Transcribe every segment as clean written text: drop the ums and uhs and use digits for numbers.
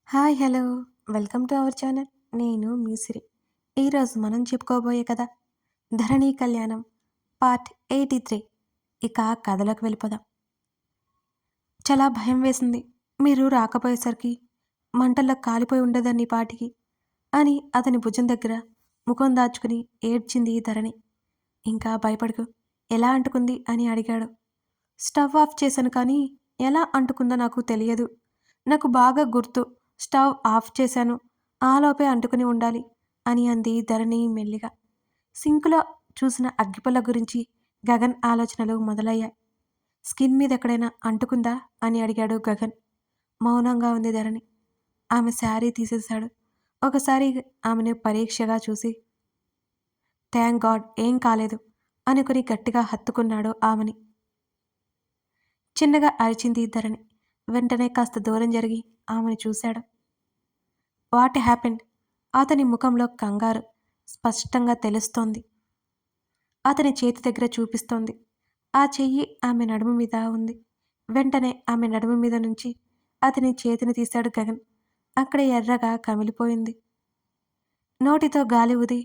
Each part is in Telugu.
Hi hello welcome to our channel. నేను మీ సిరి. ఈరోజు మనం చెప్పుకోబోయే కథ ధరణి కళ్యాణం పార్ట్ 83. ఇక కథలోకి వెళ్ళిపోదాం. చాలా భయం వేసింది. మీరు రాకపోయేసరికి మంటల్లో కాలిపోయి ఉండేదాన్ని ఈ పాటికి అని అతని భుజం దగ్గర ముఖం దాచుకుని ఏడ్చింది ధరణి. ఇంకా భయపడకు, ఎలా అంటుకుంది అని అడిగాడు. స్టవ్ ఆఫ్ చేశాను కానీ ఎలా అంటుకుందో నాకు తెలియదు. నాకు బాగా గుర్తు, స్టవ్ ఆఫ్ చేశాను, ఆలోపే అంటుకుని ఉండాలి అని అంది ధరణి మెల్లిగా. సింకులో చూసిన అగ్గిపుల్ల గురించి గగన్ ఆలోచనలు మొదలయ్యాయి. స్కిన్ మీద ఎక్కడైనా అంటుకుందా అని అడిగాడు గగన్. మౌనంగా ఉంది ధరణి. ఆమె శారీ తీసేశాడు. ఒకసారి ఆమెను పరీక్షగా చూసి థ్యాంక్ గాడ్ ఏం కాలేదు అనుకుని గట్టిగా హత్తుకున్నాడు ఆమెని. చిన్నగా అరిచింది ధరణి. వెంటనే కాస్త దూరం జరిగి ఆమెను చూశాడు. What happened? అతని ముఖంలో కంగారు స్పష్టంగా తెలుస్తోంది. అతని చేతి దగ్గర చూపిస్తోంది. ఆ చెయ్యి ఆమె నడుము మీద ఉంది. వెంటనే ఆమె నడుము మీద నుంచి అతని చేతిని తీశాడు గగన్. అక్కడ ఎర్రగా కమిలిపోయింది. నోటితో గాలి ఊది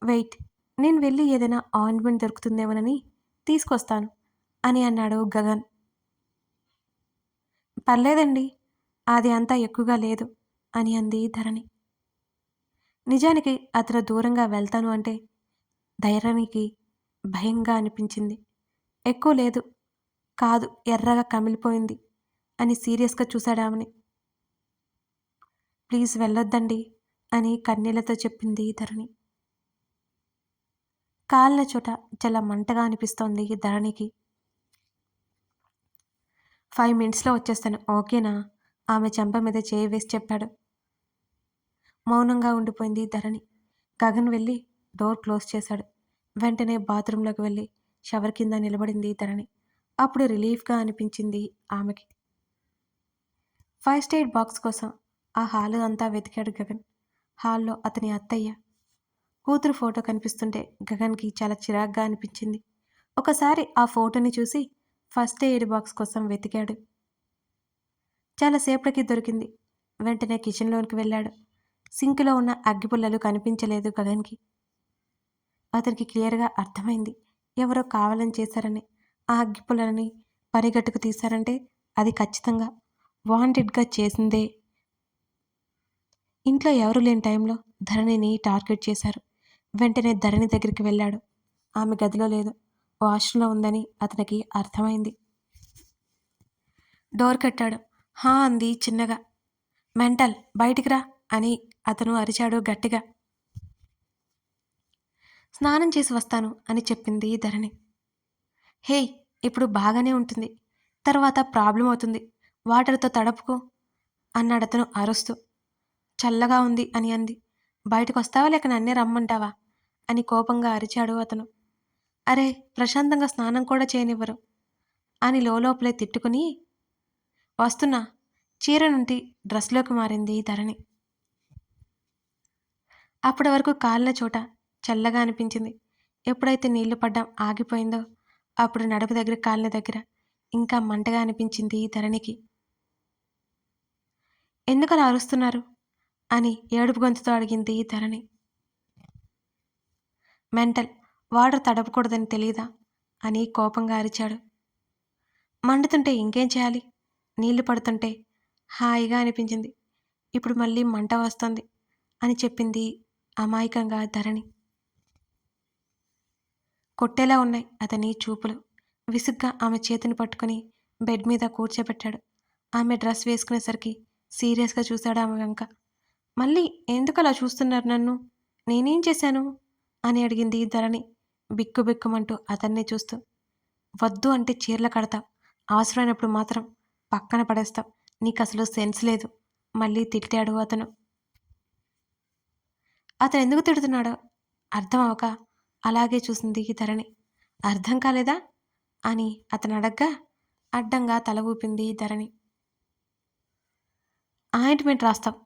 వెయిట్, నేను వెళ్ళి ఏదైనా ఆయింట్మెంట్ దొరుకుతుందేమోనని తీసుకొస్తాను అని అన్నాడు గగన్. పర్లేదండి, అది అంతా ఎక్కువగా లేదు అని అంది ధరణి. నిజానికి అతను దూరంగా వెళ్తాను అంటే ధైర్యానికి భయంగా అనిపించింది. ఎక్కువ లేదు, కాదు ఎర్రగా కమిలిపోయింది అని సీరియస్గా చూశాడు ఆమెని. ప్లీజ్ వెళ్ళొద్దండి అని కన్నీళ్లతో చెప్పింది ధరణి. కాలిన చోట చాలా మంటగా అనిపిస్తోంది ధరణికి. 5 మినిట్స్లో వచ్చేస్తాను, ఓకేనా? ఆమె చెంప మీద చేయి వేసి చెప్పాడు. మౌనంగా ఉండిపోయింది ధరణి. గగన్ వెళ్ళి డోర్ క్లోజ్ చేశాడు. వెంటనే బాత్రూంలోకి వెళ్ళి షవర్ కింద నిలబడింది ధరణి. అప్పుడు రిలీఫ్గా అనిపించింది ఆమెకి. ఫస్ట్ ఎయిడ్ బాక్స్ కోసం ఆ హాలు అంతా వెతికాడు గగన్. హాల్లో అతని అత్తయ్య కూతురు ఫోటో కనిపిస్తుంటే గగన్కి చాలా చిరాగ్గా అనిపించింది. ఒకసారి ఆ ఫోటోని చూసి ఫస్ట్ ఎయిడ్ బాక్స్ కోసం వెతికాడు. చాలాసేపటికి దొరికింది. వెంటనే కిచెన్లోనికి వెళ్ళాడు. సింక్లో ఉన్న అగ్గిపుల్లలు కనిపించలేదు గగన్కి. అతనికి క్లియర్గా అర్థమైంది, ఎవరో కావాలని చేశారని. ఆ అగ్గిపుల్లలని పరిగట్టుకు తీశారంటే అది ఖచ్చితంగా వాంటెడ్గా చేసిందే. ఇంట్లో ఎవరు లేని టైంలో ధరణిని టార్గెట్ చేశారు. వెంటనే ధరణి దగ్గరికి వెళ్ళాడు. ఆమె గదిలో లేదు, వాష్రూమ్లో ఉందని అతనికి అర్థమైంది. డోర్ కట్టాడు. హా అంది చిన్నగా. మెంటల్, బయటికి రా అని అతను అరిచాడు గట్టిగా. స్నానం చేసి వస్తాను అని చెప్పింది ధరణి. హేయ్, ఇప్పుడు బాగానే ఉంటుంది, తర్వాత ప్రాబ్లం అవుతుంది, వాటర్తో తడపుకో అన్నాడతను అరుస్తూ. చల్లగా ఉంది అని అంది. బయటకు వస్తావా లేక నన్నే రమ్మంటావా అని కోపంగా అరిచాడు అతను. అరే, ప్రశాంతంగా స్నానం కూడా చేయనివ్వరు అని లోపలే తిట్టుకుని వస్తున్నా చీర నుండి డ్రెస్లోకి మారింది ధరణి. అప్పటి వరకు కాలిన చోట చల్లగా అనిపించింది. ఎప్పుడైతే నీళ్లు పడ్డం ఆగిపోయిందో అప్పుడు నడుపు దగ్గర కాలిన దగ్గర ఇంకా మంటగా అనిపించింది ధరణికి. ఎందుకలా అరుస్తున్నారు అని ఏడుపు గొంతుతో అడిగింది ధరణి. మెంటల్, వాటర్ తడపకూడదని తెలీదా అని కోపంగా అరిచాడు. మండుతుంటే ఇంకేం చేయాలి? నీళ్లు పడుతుంటే హాయిగా అనిపించింది, ఇప్పుడు మళ్ళీ మంట వస్తుంది అని చెప్పింది అమాయకంగా ధరణి. కొట్టేలా ఉన్నాయి అతని చూపులు. విసుగ్గా ఆమె చేతిని పట్టుకుని బెడ్ మీద కూర్చోబెట్టాడు. ఆమె డ్రెస్ వేసుకునేసరికి సీరియస్గా చూశాడు ఆమె వెంక. మళ్ళీ ఎందుకలా చూస్తున్నారు నన్ను? నేనేం చేశాను అని అడిగింది ధరణి బిక్కుబిక్కుమంటూ అతన్నే చూస్తూ. వద్దు అంటే చీరలు కడతావు, అవసరమైనప్పుడు మాత్రం పక్కన పడేస్తావు, నీకు అసలు సెన్స్ లేదు మళ్ళీ తిట్టాడు అతను. అతను ఎందుకు తిడుతున్నాడో అర్థం అవక అలాగే చూసింది ధరణి. అర్థం కాలేదా అని అతను అడగ్గా అడ్డంగా తల ఊపింది ధరణి. ఆయింట్మెంట్ రాస్తాం,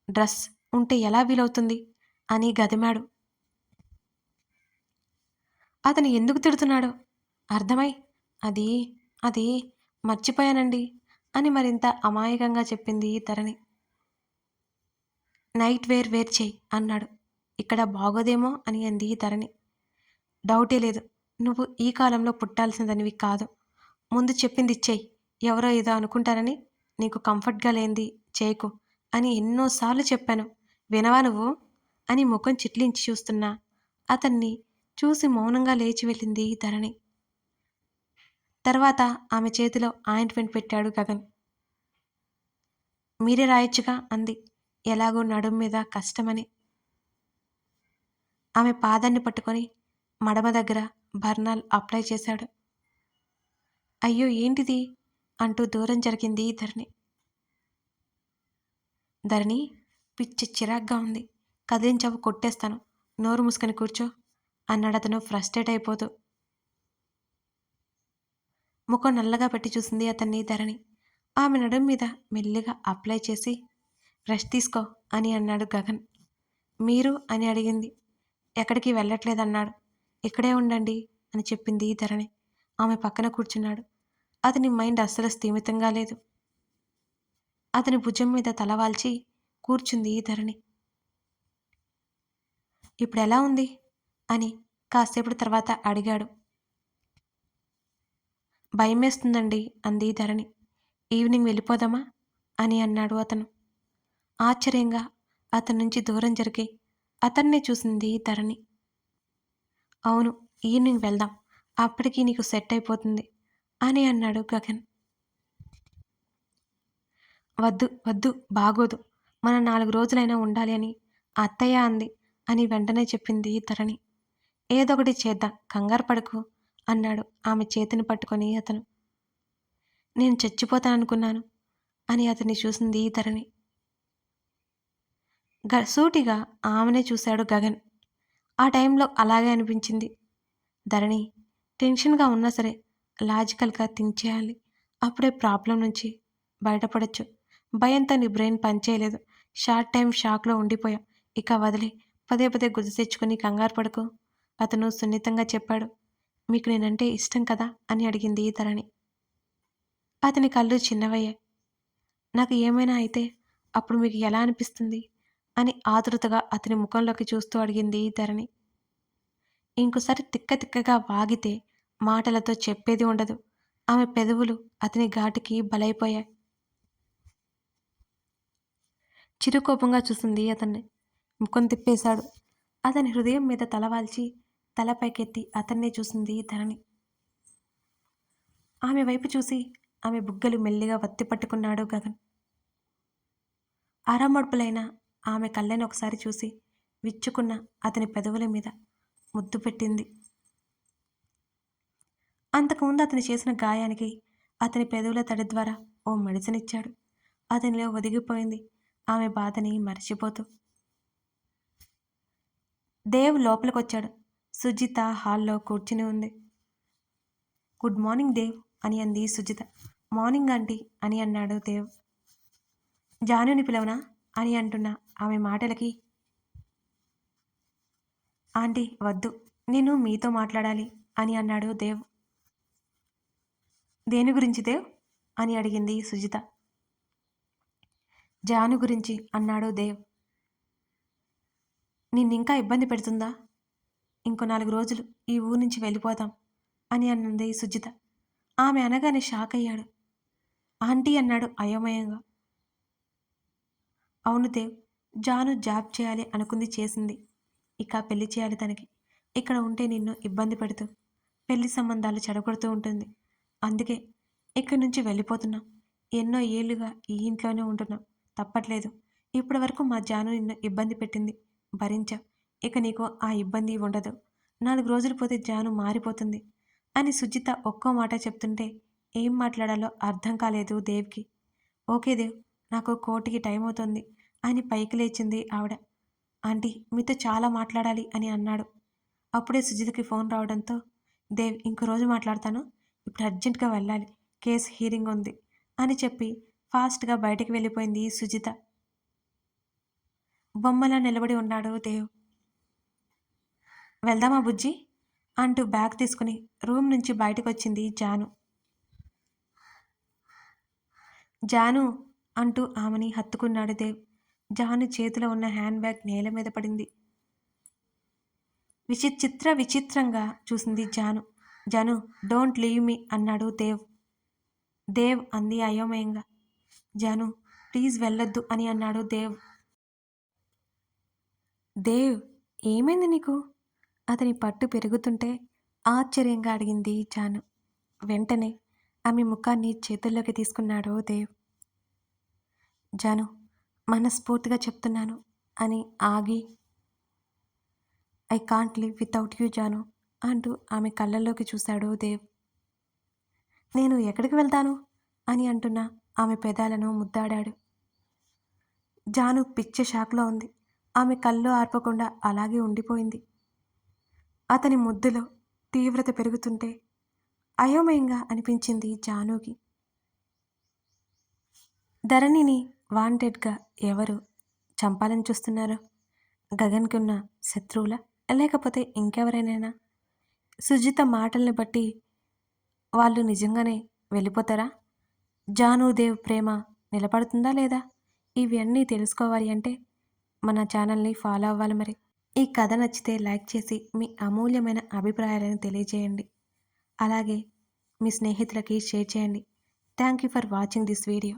డ్రెస్ ఉంటే ఎలా వీలవుతుంది అని గదిమాడు. అతను ఎందుకు తిడుతున్నాడో అర్థమై అది అది మర్చిపోయానండి అని మరింత అమాయకంగా చెప్పింది ధరణి. నైట్ వేర్ చెయ్యి అన్నాడు. ఇక్కడ బాగోదేమో అని అంది ధరణి. డౌటే లేదు. నువ్వు ఈ కాలంలో పుట్టాల్సిందనివి కాదు. ముందు చెప్పింది ఇచ్చేయి. ఎవరో ఏదో అనుకుంటారని నీకు కంఫర్ట్‌గా లేనిది చేయకు అని ఎన్నోసార్లు చెప్పాను. వినవా నువ్వు? అని ముఖం చిట్లించి చూస్తున్నా అతన్ని చూసి మౌనంగా లేచి వెళ్ళింది ధరణి. తర్వాత ఆమె చేతిలో ఆయింట్‌మెంట్ పెట్టాడు గగన్. మీరే రాయొచ్చుగా అంది. ఎలాగో నడుం మీద కష్టమని. ఆమె పాదాన్ని పట్టుకొని మడమ దగ్గర బర్నాల్ అప్లై చేశాడు. అయ్యో ఏంటిది అంటూ దూరం జరిగింది ధరణి. ధరణి పిచ్చి చిరాగ్గా ఉంది. కదిలించావు కొట్టేస్తాను. నోరు మూసుకొని కూర్చో అన్నాడు అతను ఫ్రస్ట్రేట్ అయిపోతూ. ముఖం నల్లగా పెట్టి చూసింది అతన్ని ధరణి. ఆమె నడుం మీద మెల్లిగా అప్లై చేసి రెస్ట్ తీసుకో అని అన్నాడు గగన్. మీరు అని అడిగింది. ఎక్కడికి వెళ్ళట్లేదన్నాడు. ఇక్కడే ఉండండి అని చెప్పింది ధరణి. ఆమె పక్కన కూర్చున్నాడు. అతని మైండ్ అస్సలు స్థిమితంగా లేదు. అతని భుజం మీద తలవాల్చి కూర్చుంది ధరణి. ఇప్పుడెలా ఉంది అని కాసేపటి తర్వాత అడిగాడు. భయమేస్తుందండి అంది ధరణి. ఈవినింగ్ వెళ్ళిపోదామా అని అన్నాడు అతను. ఆశ్చర్యంగా అతని నుంచి దూరం జరిగి అతన్నే చూసింది ధరణి. అవును, ఈవినింగ్ వెళ్దాం. అప్పటికి నీకు సెట్ అయిపోతుంది అని అన్నాడు గగన్. వద్దు వద్దు బాగోదు. మనం 4 రోజులైనా ఉండాలి అని అత్తయ్య అంది అని వెంటనే చెప్పింది ధరణి. ఏదొకటి చేద్దాం కంగారు పడకు అన్నాడు ఆమె చేతిని పట్టుకొని అతను. నేను చచ్చిపోతాననుకున్నాను అని అతన్ని చూసింది ధరణి. సూటిగా ఆమెనే చూశాడు గగన్. ఆ టైంలో అలాగే అనిపించింది. ధరణి టెన్షన్గా ఉన్నా సరే లాజికల్గా థింక్ చేయాలి. అప్పుడే ప్రాబ్లం నుంచి బయటపడొచ్చు. భయంతో నీ బ్రెయిన్ పనిచేయలేదు. షార్ట్ టైం షాక్లో ఉండిపోయా. ఇక వదిలి పదే పదే గుర్తు తెచ్చుకొని కంగారు పడుకో అతను సున్నితంగా చెప్పాడు. మీకు నేనంటే ఇష్టం కదా అని అడిగింది ధరణి. అతని కళ్ళు చిన్నవయ్యాయి. నాకు ఏమైనా అయితే అప్పుడు మీకు ఎలా అనిపిస్తుంది అని ఆతృతగా అతని ముఖంలోకి చూస్తూ అడిగింది ధరణి. ఇంకోసారి తిక్కగా వాగితే మాటలతో చెప్పేది ఉండదు. ఆమె పెదవులు అతని ఘాటుకి బలైపోయాయి. చిరుకోపంగా చూసింది అతన్ని. ముఖం తిప్పేశాడు. అతని హృదయం మీద తలవాల్చి తల పైకెత్తి అతన్నే చూసింది ధరణి. ఆమె వైపు చూసి ఆమె బుగ్గలు మెల్లిగా వత్తి పట్టుకున్నాడు గగన్. అరమడుపులైన ఆమె కళ్ళని ఒకసారి చూసి విచ్చుకున్న అతని పెదవుల మీద ముద్దు పెట్టింది. అంతకుముందు అతను చేసిన గాయానికి అతని పెదవుల తడి ద్వారా ఓ మెడిసిన్ ఇచ్చాడు. అతనిలో ఒదిగిపోయింది ఆమె బాధని మర్చిపోతూ. దేవ్ లోపలికొచ్చాడు. సుజిత హాల్లో కూర్చుని ఉంది. గుడ్ మార్నింగ్ దేవ్ అని అంది సుజిత. మార్నింగ్ ఆంటీ అని అన్నాడు దేవ్. జానుని పిలవనా అని అంటున్న ఆమె మాటలకి ఆంటీ వద్దు, నేను మీతో మాట్లాడాలి అని అన్నాడు దేవ్. దేని గురించి దేవ్ అని అడిగింది సుజిత. జాను గురించి అన్నాడు దేవ్. నిన్నింకా ఇబ్బంది పెడుతుందా? ఇంకో 4 రోజులు ఈ ఊరు నుంచి వెళ్ళిపోతాం అని అన్నది సుజిత. ఆమె అనగానే షాక్ అయ్యాడు. ఆంటీ అన్నాడు అయోమయంగా. అవును దేవ్, జాను జాబ్ చేయాలి అనుకుంది చేసింది. ఇక పెళ్లి చేయాలి తనకి. ఇక్కడ ఉంటే నిన్ను ఇబ్బంది పెడుతూ పెళ్లి సంబంధాలు చెడగొడుతూ ఉంటుంది. అందుకే ఇక్కడి నుంచి వెళ్ళిపోతున్నాం. ఎన్నో ఏళ్లుగా ఈ ఇంట్లోనే ఉంటున్నాం. తప్పట్లేదు. ఇప్పటి వరకు మా జాను నిన్ను ఇబ్బంది పెట్టింది. భరించాం. ఇక నీకు ఆ ఇబ్బంది ఉండదు. 4 రోజులు పోతే జాను మారిపోతుంది అని సుజిత ఒక్కో మాట చెప్తుంటే ఏం మాట్లాడాలో అర్థం కాలేదు దేవ్కి. ఓకే దేవ్, నాకు కోర్టుకి టైం అవుతుంది అని పైకి లేచింది ఆవిడ. ఆంటీ మీతో చాలా మాట్లాడాలి అని అన్నాడు. అప్పుడే సుజితకి ఫోన్ రావడంతో దేవ్ ఇంకో రోజు మాట్లాడతాను, ఇప్పుడు అర్జెంటుగా వెళ్ళాలి, కేసు హీరింగ్ ఉంది అని చెప్పి ఫాస్ట్గా బయటికి వెళ్ళిపోయింది సుజిత. బొమ్మలా నిలబడి ఉన్నాడు దేవ్. వెళ్దామా బుజ్జి అంటూ బ్యాగ్ తీసుకుని రూమ్ నుంచి బయటకు వచ్చింది జాను. జాను అంటూ ఆమెని హత్తుకున్నాడు దేవ్. జాను చేతిలో ఉన్న హ్యాండ్ బ్యాగ్ నేల మీద పడింది. విచిత్రంగా చూసింది Janu. Janu, don't leave me అన్నాడు దేవ్. దేవ్ అంది అయోమయంగా. జాను, ప్లీజ్ వెళ్ళొద్దు అని అన్నాడు దేవ్. దేవ్, ఏమైంది నీకు? అతని పట్టు పెరుగుతుంటే ఆశ్చర్యంగా అడిగింది జాను. వెంటనే ఆమె ముఖాన్ని చేతుల్లోకి తీసుకున్నాడు దేవ్. జాను, మనస్ఫూర్తిగా చెప్తున్నాను అని ఆగి, I can't live without you Janu అంటూ ఆమె కళ్ళల్లోకి చూశాడు దేవ్. నేను ఎక్కడికి వెళ్తాను అని అంటున్న ఆమె పెదాలను ముద్దాడాడు. జాను పిచ్చి షాక్లో ఉంది. ఆమె కళ్ళు ఆర్పకుండా అలాగే ఉండిపోయింది. అతని ముద్దులో తీవ్రత పెరుగుతుంటే అయోమయంగా అనిపించింది జానుకి. ధరణిని వాంటెడ్గా ఎవరు చంపాలని చూస్తున్నారు? గగన్కి ఉన్న శత్రువులా, లేకపోతే ఇంకెవరైనా? సుజిత మాటల్ని బట్టి వాళ్ళు నిజంగానే వెళ్ళిపోతారా? జానుదేవ్ ప్రేమ నిలబడుతుందా లేదా? ఇవన్నీ తెలుసుకోవాలి అంటే మన ఛానల్ని ఫాలో అవ్వాలి మరి. ఈ కథ నచ్చితే లైక్ చేసి మీ అమూల్యమైన అభిప్రాయాలను తెలియజేయండి. అలాగే మీ స్నేహితులకి షేర్ చేయండి. Thank you for watching this video.